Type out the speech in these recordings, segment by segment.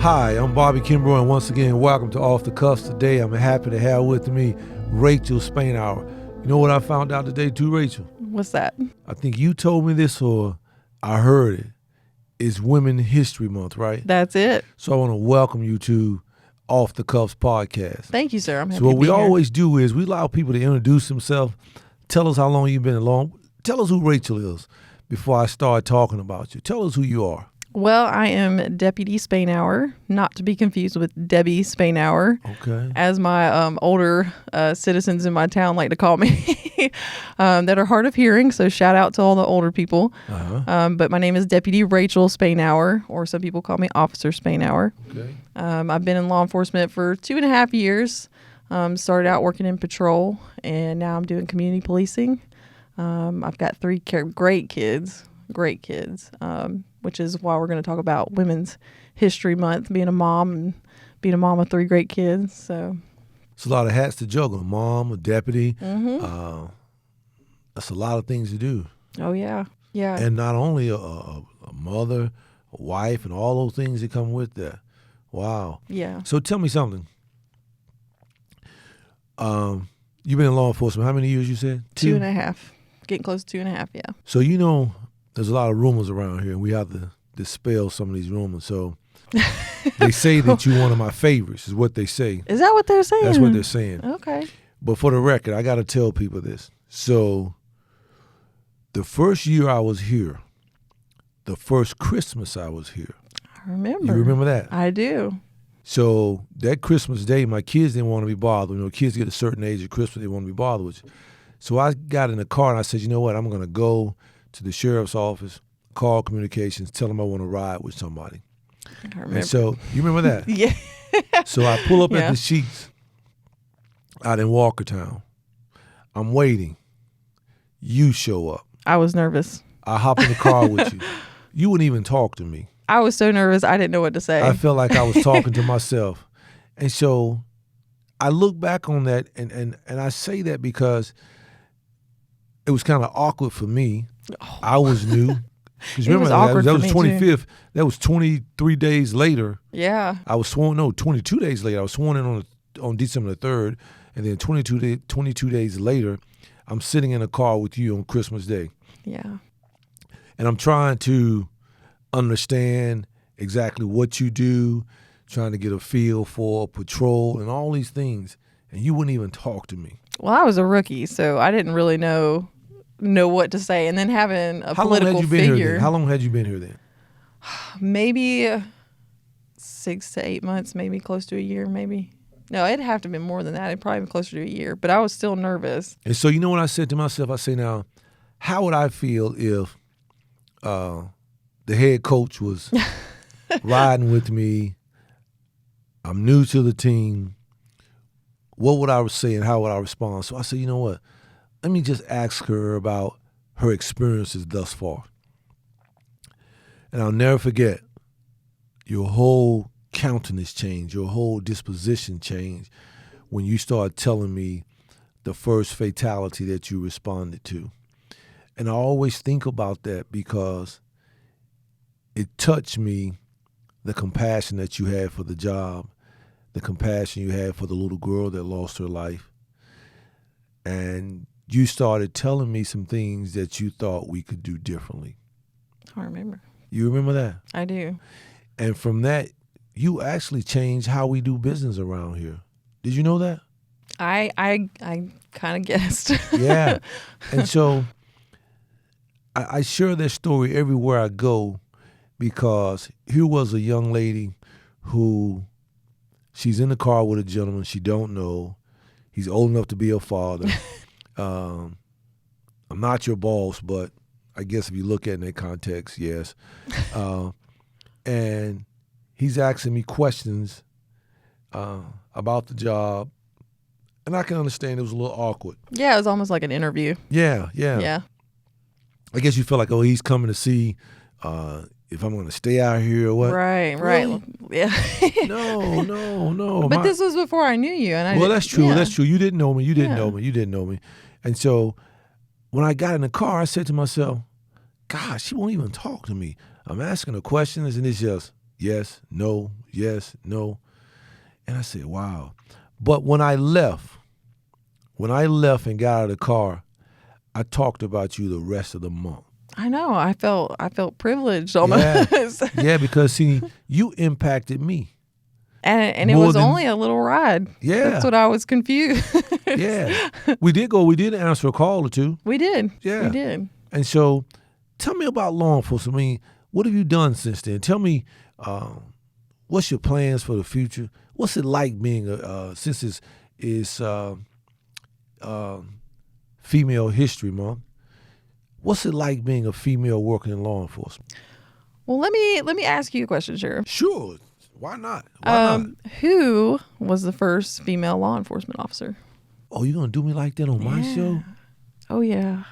Hi, I'm Bobby Kimbrough, and once again, welcome to Off the Cuffs. Today, I'm happy to have with me Rachael Spainhour. You know what I found out today too, Rachael? What's that? I think you told me this or I heard it. It's Women History Month, right? That's it. So I want to welcome you to Off the Cuffs podcast. Thank you, sir. I'm happy So what to we be here. always do is we allow people to introduce themselves, tell us how long you've been along, tell us who Rachael is before I start talking about you. Tell us who you are. Well, I am Deputy Spainhour, not to be confused with DEBBIE Spainhour, Okay. as my older citizens in my town like to call me, that are hard of hearing. So shout out to all the older people. But my name is Deputy Rachael Spainhour, or some people call me Officer Spainhour. Okay. I've been in law enforcement for 2.5 years. Started out working in patrol, and now I'm doing community policing. I've got 3 great kids, which is why we're going to talk about Women's History Month, being a mom and being a mom of 3 great kids. So It's a lot of hats to juggle. A mom, a deputy. Mm-hmm. That's a lot of things to do. Oh, yeah. Yeah. And not only a mother, a wife, and all those things that come with that. Wow. Yeah. So tell me something. You've been in law enforcement. How many years you said? 2.5. Getting close to 2.5, yeah. So you know there's a lot of rumors around here, and we have to dispel some of these rumors. So they say that you're one of my favorites, is what they say. Is that what they're saying? That's what they're saying. Okay. But for the record, I got to tell people this. So the first year I was here, the first Christmas I was here. I remember. You remember that? I do. So that Christmas day, my kids didn't want to be bothered. You know, kids get a certain age at Christmas, they want to be bothered with you. So I got in the car and I said, you know what, I'm going to go to the sheriff's office, call communications, tell them I want to ride with somebody. I remember. And so, you remember that? Yeah. So I pull up Yeah. at the Sheets out in Walkertown. I'm waiting. You show up. I was nervous. I hop in the car with you. You wouldn't even talk to me. I was so nervous, I didn't know what to say. I felt like I was talking to myself. And so I look back on that, and I say that because it was kind of awkward for me. I was new. Because remember, was awkward that for was me, 25th. That was 23 days later. Yeah. I was sworn, 22 days later. I was sworn in on December the 3rd. And then 22 days later, I'm sitting in a car with you on Christmas Day. Yeah. And I'm trying to understand exactly what you do, trying to get a feel for patrol and all these things. And you wouldn't even talk to me. Well, I was a rookie, so I didn't really know what to say. And then having a How long political had you been here figure, then? How long had you been here then? maybe 6 to 8 months, maybe close to a year, maybe. No, it'd have to have been more than that. It'd probably been closer to a year, but I was still nervous. And so you know what I said to myself? I say, now, how would I feel if the head coach was riding with me? I'm new to the team. What would I say and how would I respond? So I said, you know what? Let me just ask her about her experiences thus far. And I'll never forget, your whole countenance changed, your whole disposition changed when you started telling me the first fatality that you responded to. And I always think about that because it touched me, the compassion that you had for the job, the compassion you had for the little girl that lost her life. And you started telling me some things that you thought we could do differently. I remember. You remember that? I do. And from that, you actually changed how we do business around here. Did you know that? I kind of guessed. Yeah. And so I share that story everywhere I go because here was a young lady who, she's in the car with a gentleman she don't know. He's old enough to be her father. I'm not your boss, but I guess if you look at it in that context, yes. And he's asking me questions about the job, and I can understand it was a little awkward. Yeah, it was almost like an interview. Yeah. Yeah. I guess you feel like, oh, he's coming to see if I'm going to stay out here or what. Right. Really? Yeah. No. But this was before I knew you, and Well, that's true. Yeah. That's true. You didn't know me. You didn't Yeah. know me. And so when I got in the car, I said to myself, gosh, she won't even talk to me. I'm asking her questions, and it's just, yes, no, yes, no. And I said, wow. But when I left and got out of the car, I talked about you the rest of the month. I know. I felt privileged almost. Yeah, because see, you impacted me. And it was only a little ride. Yeah. That's what I was confused. Yeah. We did answer a call or two. We did. Yeah. We did. And so tell me about law enforcement. I mean, what have you done since then? Tell me, what's your plans for the future? What's it like being since it's Female History Month? What's it like being a female working in law enforcement? Well, let me ask you a question, Sheriff. Sure. Why not? Why not? Who was the first female law enforcement officer? Oh, you gonna do me like that on my show? Oh yeah.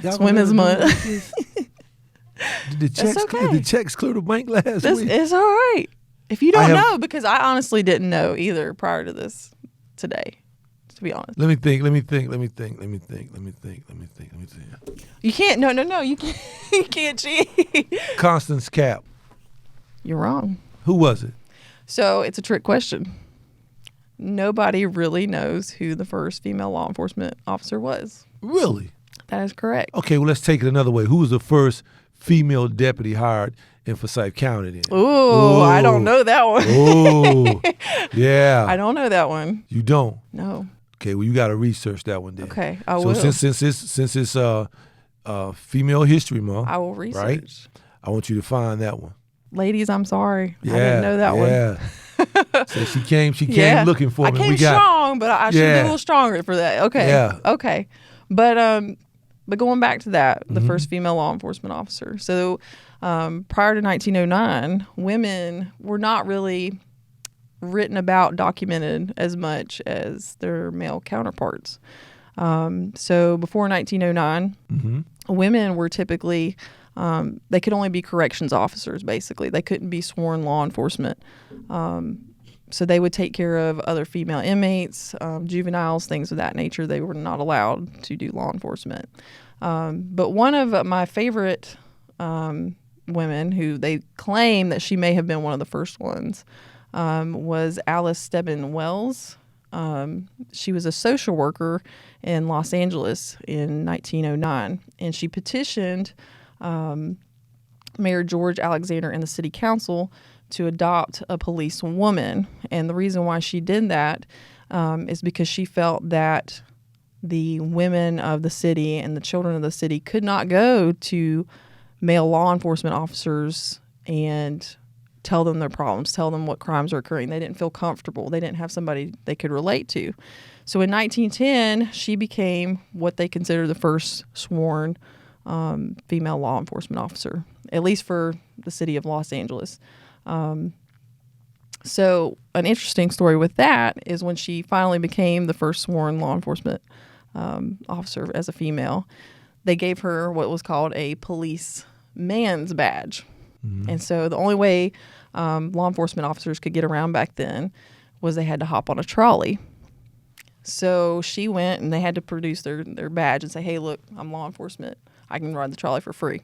It's Women's Month. Did the checks clear the bank last week? It's all right. If you don't know, because I honestly didn't know either prior to this today, to be honest. Let me think. You can't. No. You can't. You can't cheat. Constance Cap. You're wrong. Who was it? So it's a trick question. Nobody really knows who the first female law enforcement officer was. Really? That is correct. Okay, well, let's take it another way. Who was the first female deputy hired in Forsyth County then? Ooh, I don't know that one. Oh, yeah. I don't know that one. You don't? No. Okay, well, you got to research that one then. Okay, I will. So since it's Female History Month, I will research. Right? I want you to find that one. Ladies, I'm sorry. I didn't know that one. Yeah. So she came looking for me. I came strong, but I should be a little stronger for that. Okay. Yeah. Okay. But going back to that, the first female law enforcement officer. So prior to 1909, women were not really written about, documented as much as their male counterparts. So before 1909, women were typically they could only be corrections officers, basically. They couldn't be sworn law enforcement. So they would take care of other female inmates, juveniles, things of that nature. They were not allowed to do law enforcement. But one of my favorite women, who they claim that she may have been one of the first ones, was Alice Stebbin Wells. She was a social worker in Los Angeles in 1909, and she petitioned Mayor George Alexander and the city council to adopt a police woman. And the reason why she did that is because she felt that the women of the city and the children of the city could not go to male law enforcement officers and tell them their problems, tell them what crimes are occurring. They didn't feel comfortable. They didn't have somebody they could relate to. So in 1910, she became what they consider the first sworn female law enforcement officer, at least for the city of Los Angeles. So an interesting story with that is when she finally became the first sworn law enforcement officer as a female, they gave her what was called a policeman's badge. And so the only way law enforcement officers could get around back then was they had to hop on a trolley. So she went and they had to produce their badge and say, hey, look, I'm law enforcement. I can ride the trolley for free.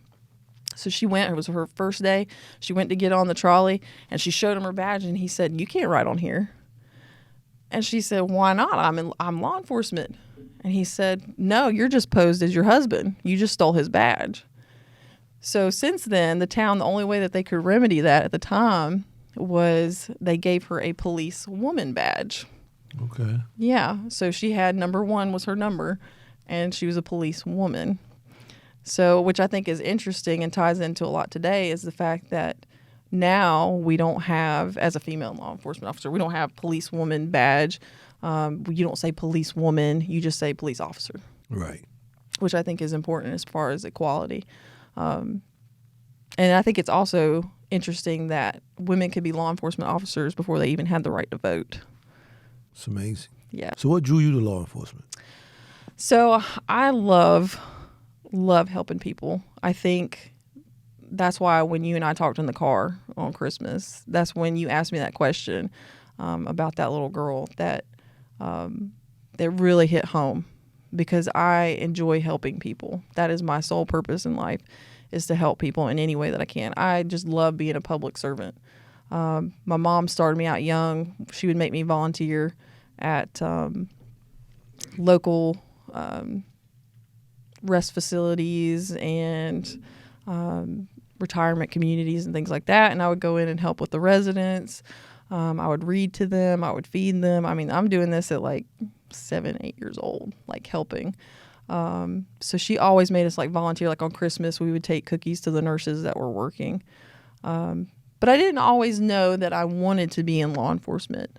So she went. It was her first day. She went to get on the trolley, and she showed him her badge, and he said, you can't ride on here. And she said, why not? I'm law enforcement. And he said, no, you're just posed as your husband. You just stole his badge. So since then, the town, the only way that they could remedy that at the time was they gave her a police woman badge. Okay. Yeah. So she had number 1 was her number, and she was a police woman. So, which I think is interesting and ties into a lot today, is the fact that now we don't have, as a female law enforcement officer, we don't have police woman badge. You don't say police woman, you just say police officer. Right. Which I think is important as far as equality. And I think it's also interesting that women could be law enforcement officers before they even had the right to vote. It's amazing. Yeah. So what drew you to law enforcement? So I love helping people. I think that's why when you and I talked in the car on Christmas, that's when you asked me that question about that little girl that really hit home, because I enjoy helping people. That is my sole purpose in life, is to help people in any way that I can. I just love being a public servant. My mom started me out young. She would make me volunteer at local rest facilities and retirement communities and things like that. And I would go in and help with the residents. I would read to them. I would feed them. I mean, I'm doing this at like 7, 8 years old, like helping. So she always made us like volunteer. Like on Christmas, we would take cookies to the nurses that were working. But I didn't always know that I wanted to be in law enforcement.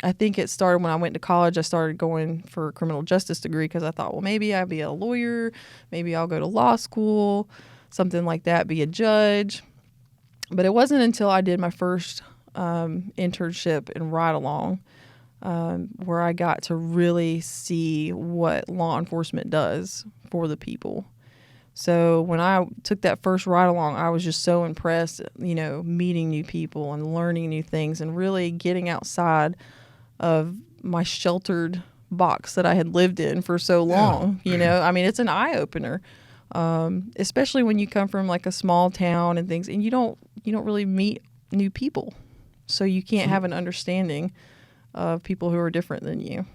I think it started when I went to college. I started going for a criminal justice degree because I thought, well, maybe I'll be a lawyer. Maybe I'll go to law school, something like that, be a judge. But it wasn't until I did my first internship in ride-along where I got to really see what law enforcement does for the people. So when I took that first ride-along, I was just so impressed, you know, meeting new people and learning new things and really getting outside of my sheltered box that I had lived in for so long. You know, I mean, it's an eye-opener, especially when you come from like a small town and things, and you don't really meet new people. So you can't have an understanding of people who are different than you.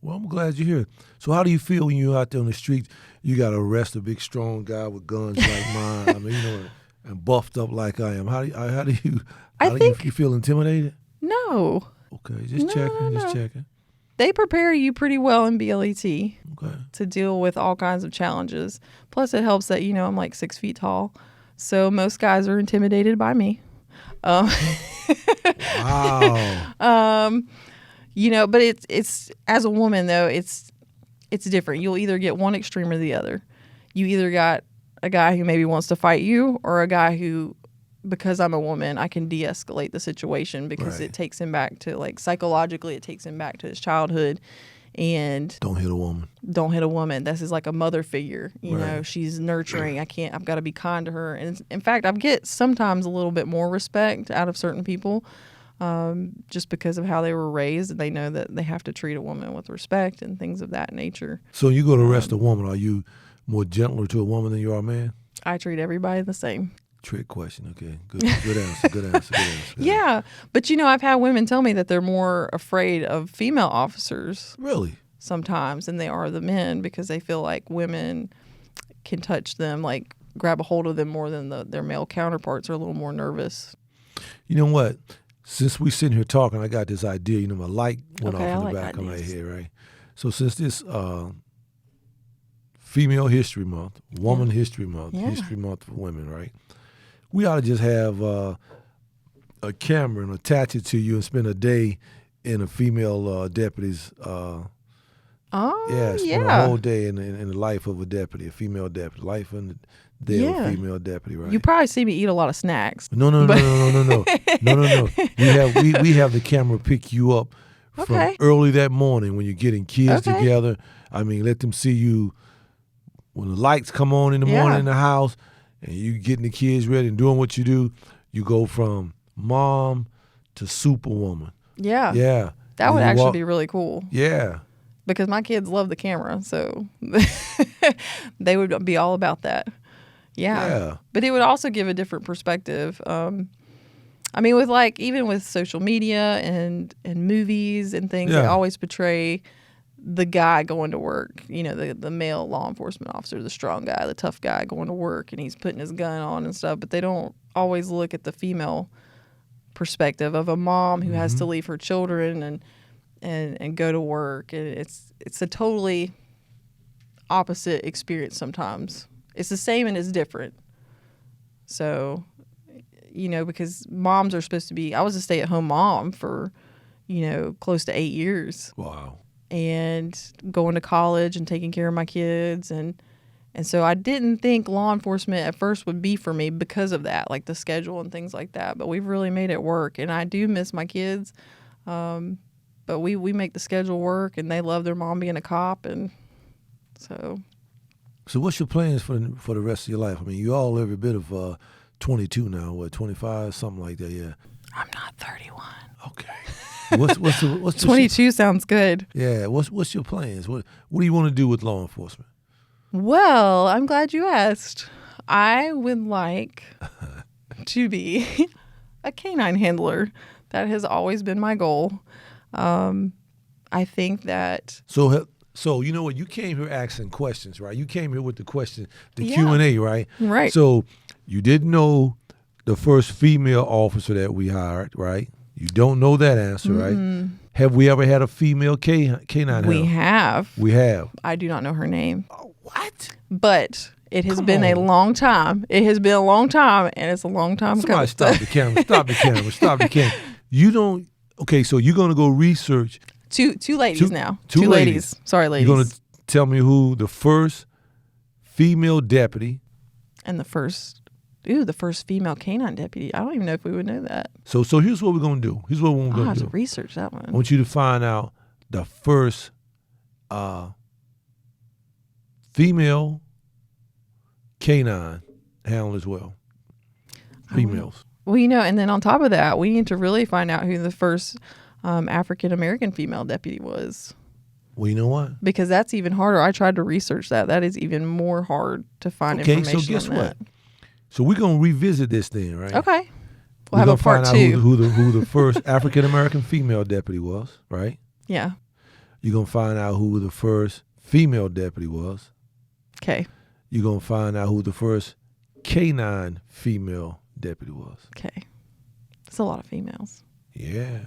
Well, I'm glad you're here. So how do you feel when you're out there on the street? You got to arrest a big, strong guy with guns like mine. I mean, you know, and buffed up like I am. How do you feel intimidated? No. Okay, just checking. They prepare you pretty well in BLET okay. to deal with all kinds of challenges. Plus, it helps that, you know, I'm like 6 feet tall. So most guys are intimidated by me. Wow. You know, but it's as a woman though, it's different. You'll either get one extreme or the other. You either got a guy who maybe wants to fight you, or a guy who, because I'm a woman, I can de-escalate the situation because it takes him back to, like, psychologically, it takes him back to his childhood. And don't hit a woman. Don't hit a woman. This is like a mother figure. You know, she's nurturing. I've got to be kind to her. And in fact, I get sometimes a little bit more respect out of certain people just because of how they were raised. And they know that they have to treat a woman with respect and things of that nature. So you go to arrest a woman, are you more gentler to a woman than you are a man? I treat everybody the same. Trick question. Okay, good answer. Yeah, but you know, I've had women tell me that they're more afraid of female officers. Really? Sometimes than they are the men because they feel like women can touch them, like grab a hold of them more than their male counterparts are a little more nervous. You know what? Since we sitting here talking, I got this idea. You know, my light went off in the back of my head, right? So since this Female History Month, Woman History Month, History Month for women, right? We ought to just have a camera and attach it to you and spend a day in a female deputy's. Spend a whole day in the life of a deputy, a female deputy, life in the day of a female deputy, right? You probably see me eat a lot of snacks. No. We have the camera pick you up from early that morning when you're getting kids together. I mean, let them see you when the lights come on in the morning in the house. And you getting the kids ready and doing what you do, you go from mom to superwoman. Yeah. Yeah. That would actually be really cool. Yeah. Because my kids love the camera, so they would be all about that. Yeah. But it would also give a different perspective. I mean, with even with social media and movies and things, they always portray the guy going to work, you know, the male law enforcement officer, the strong guy, the tough guy going to work, and he's putting his gun on and stuff, but they don't always look at the female perspective of a mom who has to leave her children and go to work. And it's a totally opposite experience sometimes. It's the same and it's different. So, you know, because moms are supposed to be, I was a stay-at-home mom for, you know, close to 8 years. Wow. And going to college and taking care of my kids. And so I didn't think law enforcement at first would be for me because of that, like the schedule and things like that. But we've really made it work. And I do miss my kids. But we make the schedule work, and they love their mom being a cop. And so what's your plans for the rest of your life? I mean, you all every bit of 22 now, what, 25, something like that, yeah. I'm not 31. Okay. What's 22 sounds good. Yeah. What's your plans? What do you want to do with law enforcement? Well, I'm glad you asked. I would like to be a canine handler. That has always been my goal. I think that... So you know what? You came here asking questions, right? You came here with the question, the Yeah. Q&A, right? Right. So you didn't know the first female officer that we hired, right? You don't know that answer, right? Have we ever had a female canine handler? We have. We have. I do not know her name. What? But it has Come been a on. long time. It has been a long time, and it's a long time Somebody coming. stop the camera. Stop the camera. Stop the camera. You don't. Okay, so you're gonna go research. Two ladies now. Two ladies. Sorry, ladies. You're gonna tell me who the first female deputy. And the first female canine deputy. I don't even know if we would know that. So here's what we're gonna do. Here's what we're I'll gonna have do. to research that I one. want you to find out the first female canine handler as well. Females. Well, and then on top of that, we need to really find out who the first African-American female deputy was. Well, you know what? Because that's even harder. I tried to research that. That is even more hard to find information so guess on what? that. So we're gonna revisit this thing, right? Okay. We're We'll have gonna a part find out two. who the first African American female deputy was, right? Yeah. You're gonna find out who the first female deputy was. Okay. You're gonna find out who the first canine female deputy was. Okay. It's a lot of females. Yeah.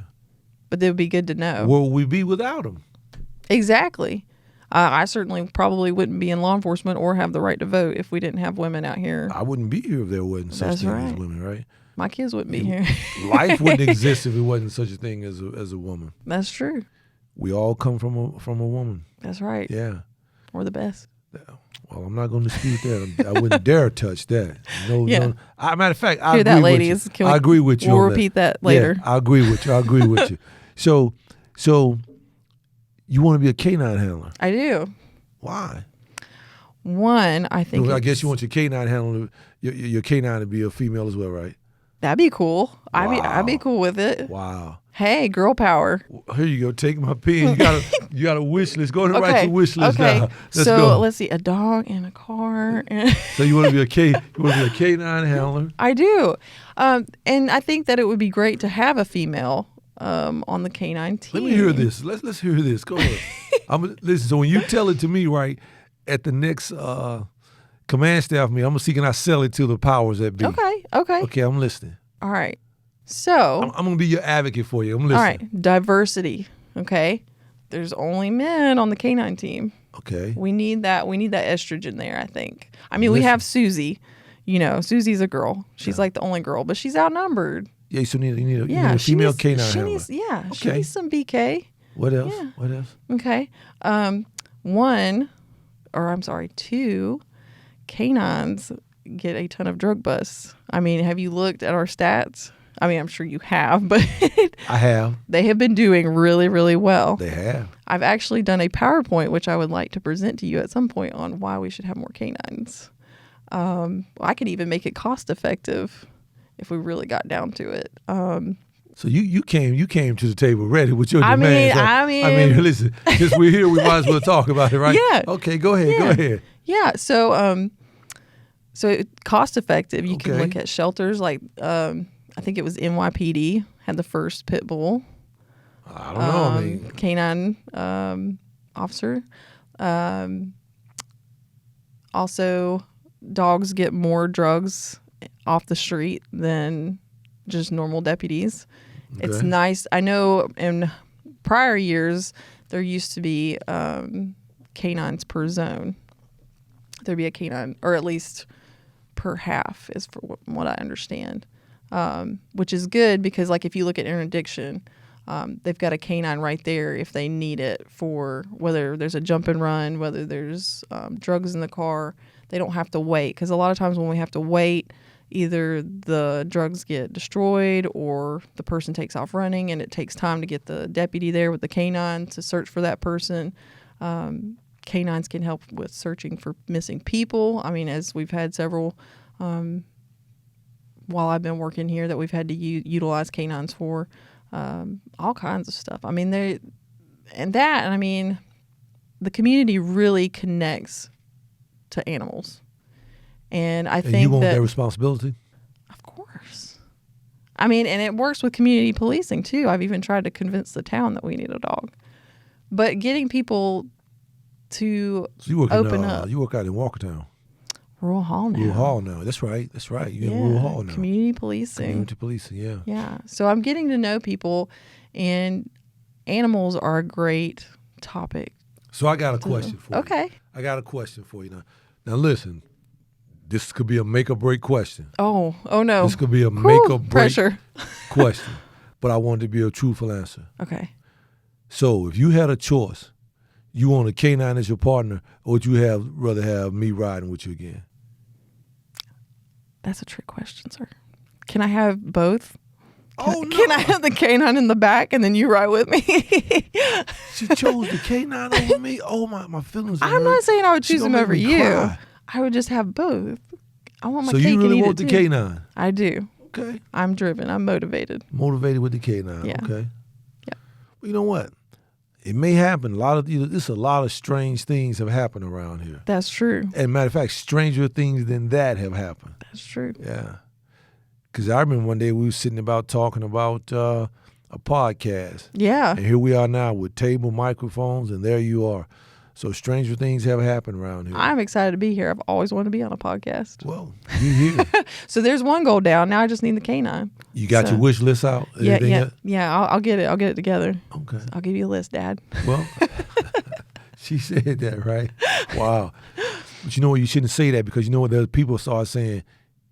But they would be good to know. Where would we be without them? Exactly. I certainly probably wouldn't be in law enforcement or have the right to vote if we didn't have women out here. I wouldn't be here if there wasn't such That's thing as right. women, right? My kids wouldn't be here. Life wouldn't exist if it wasn't such a thing as a woman. That's true. We all come from a woman. That's right. Yeah. We're the best. Well, I'm not going to dispute that. I wouldn't dare touch that. No, Yeah. no. Matter of fact, I Hear agree that, with ladies? you. I agree with you. We'll on repeat that later. Yeah, I agree with you. So you want to be a canine handler? I do. Why? One, I think. I guess you want your canine handler, your canine to be a female as well, right? That'd be cool. Wow. I'd be cool with it. Wow. Hey, girl power. Here you go. Take my pen. You got a wish list. Go ahead and write your wish list Okay. now. Let's so go. let's see. A dog and a car. So you want to be a canine handler? I do. And I think that it would be great to have a female on the canine team. Let me hear this. Let's hear this. Go ahead. Listen. So when you tell it to me, right, at the next command staff meeting, I'm gonna see can I sell it to the powers that be. Okay. Okay, I'm listening. All right. So. I'm gonna be your advocate for you. I'm listening. All right. Diversity. Okay. There's only men on the canine team. Okay. We need that estrogen there, I think. I mean, we have Susie. Susie's a girl. She's like the only girl, but she's outnumbered. Yeah, so you need a female canine handler. She Okay. needs some BK. What else? Yeah. What else? Okay. Two canines get a ton of drug busts. I mean, have you looked at our stats? I mean, I'm sure you have, but I have. They have been doing really, really well. They have. I've actually done a PowerPoint, which I would like to present to you at some point on why we should have more canines. I could even make it cost effective if we really got down to it. So you came to the table ready with your demands. I mean, listen, since we're here, we might as well talk about it, right? Yeah. Okay, go ahead. Yeah. So cost effective. You can Okay. look at shelters like I think it was NYPD had the first pit bull. I don't know. I mean, canine officer. Also, dogs get more drugs off the street than just normal deputies. Okay. It's nice. I know in prior years there used to be canines per zone. There'd be a canine, or at least per half, is for what I understand, which is good because, like, if you look at interdiction, they've got a canine right there if they need it for whether there's a jump and run, whether there's drugs in the car. They don't have to wait, because a lot of times when we have to wait, either the drugs get destroyed or the person takes off running, and it takes time to get the deputy there with the canine to search for that person. Canines can help with searching for missing people. I mean, as we've had several while I've been working here that we've had to utilize canines for all kinds of stuff. I mean, the community really connects to animals. And I And think you want that responsibility? Of course. I mean, and it works with community policing too. I've even tried to convince the town that we need a dog. But getting people to open up. You work out in Walkertown. Rural Hall now. Rural Hall now. That's right. You're in Rural Hall now. Community policing. Community policing, yeah. Yeah. So I'm getting to know people, and animals are a great topic. So I got a question for you. Okay. I got a question for you now. Now listen, this could be a make or break question. Oh no. This could be a make or break pressure. question. But I want it to be a truthful answer. Okay. So if you had a choice, you want a canine as your partner, or would you rather have me riding with you again? That's a trick question, sir. Can I have both? No. Can I have the canine in the back and then you ride with me? She chose the canine over me? Oh, my feelings are I'm hurt. not saying I would choose him make over me you. cry. I would just have both. I want my So cake you really and eat want it the too. canine? I do. Okay. I'm driven. I'm motivated. Motivated with the canine. Yeah. Okay. Yeah. Well, you know what? It may happen. A lot of strange things have happened around here. That's true. And matter of fact, stranger things than that have happened. That's true. Yeah. Because I remember one day we were sitting about talking about a podcast. Yeah. And here we are now with table microphones, and there you are. So stranger things have happened around here. I'm excited to be here. I've always wanted to be on a podcast. Well, you here. So there's one goal down. Now I just need the canine. You got your wish list out? Yeah. I'll get it. I'll get it together. Okay. I'll give you a list, Dad. Well, she said that, right? Wow. But you know what? You shouldn't say that, because you know what? There's people start saying,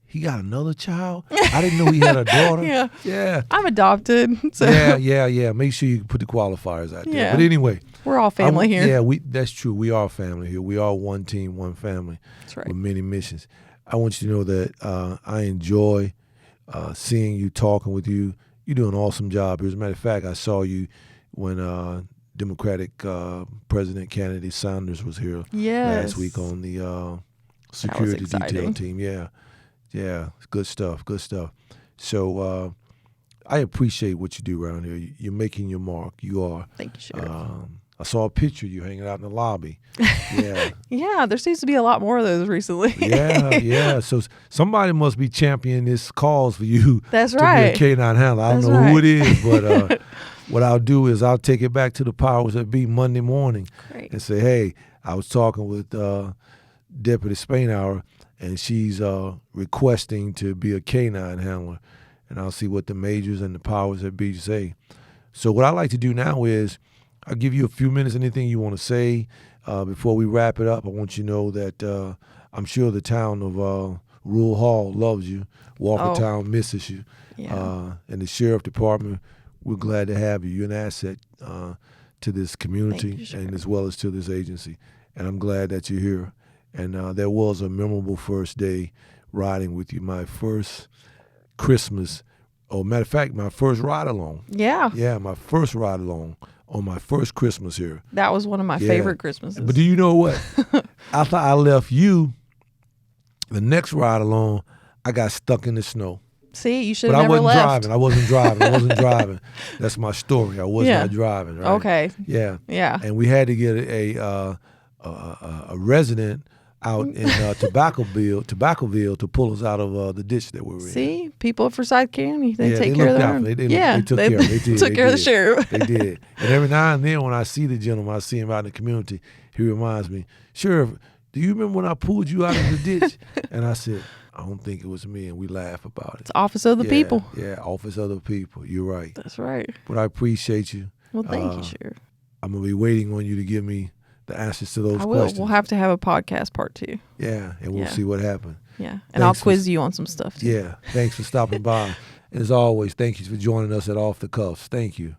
he got another child? I didn't know he had a daughter. Yeah. Yeah. I'm adopted. So Yeah. Make sure you put the qualifiers out there. Yeah. But anyway. We're all family here. Yeah, that's true. We are family here. We are one team, one family. That's right. With many missions. I want you to know that I enjoy seeing you, talking with you. You're doing an awesome job here. As a matter of fact, I saw you when Democratic President candidate Sanders was here last week on the security detail team. Yeah, good stuff. So I appreciate what you do around here. You're making your mark. You are. Thank you, Sheriff. I saw a picture of you hanging out in the lobby. Yeah. Yeah, there seems to be a lot more of those recently. Yeah. So somebody must be championing this cause for you. That's to right. be a canine handler. I don't know who it is, but what I'll do is I'll take it back to the powers that be Monday morning. Great. And say, hey, I was talking with Deputy Spainhour, and she's requesting to be a canine handler. And I'll see what the majors and the powers that be say. So what I like to do now is I'll give you a few minutes, anything you want to say. Before we wrap it up, I want you to know that I'm sure the town of Rural Hall loves you. Walkertown misses you. Yeah. And the Sheriff Department, we're glad to have you. You're an asset to this community and as well as to this agency. And I'm glad that you're here. And there was a memorable first day riding with you. My first Christmas, matter of fact, my first ride along. Yeah. Yeah, my first ride along on my first Christmas here. That was one of my favorite Christmases. But do you know what? After I left you, the next ride along, I got stuck in the snow. See, you should have never left. I wasn't driving. That's my story. I was not driving. Right? Okay. Yeah. Yeah. And we had to get a resident out in Tobaccoville to pull us out of the ditch that we were in. See, people at Forsyth County, they take they care of their looked own. out. They took care of it. They did. Took care of the sheriff. They did. And every now and then when I see the gentleman, I see him out in the community, he reminds me, Sheriff, do you remember when I pulled you out of the ditch? And I said, I don't think it was me, and we laugh about it. It's office of the people. Yeah, office of the people. You're right. That's right. But I appreciate you. Well, thank you, Sheriff. I'm going to be waiting on you to give me the answers to those I will. questions. We'll have to have a podcast part 2. Yeah, and we'll see what happens. Yeah, and I'll quiz you on some stuff too. Yeah, thanks for stopping by. And as always, thank you for joining us at Off the Cuffs. Thank you.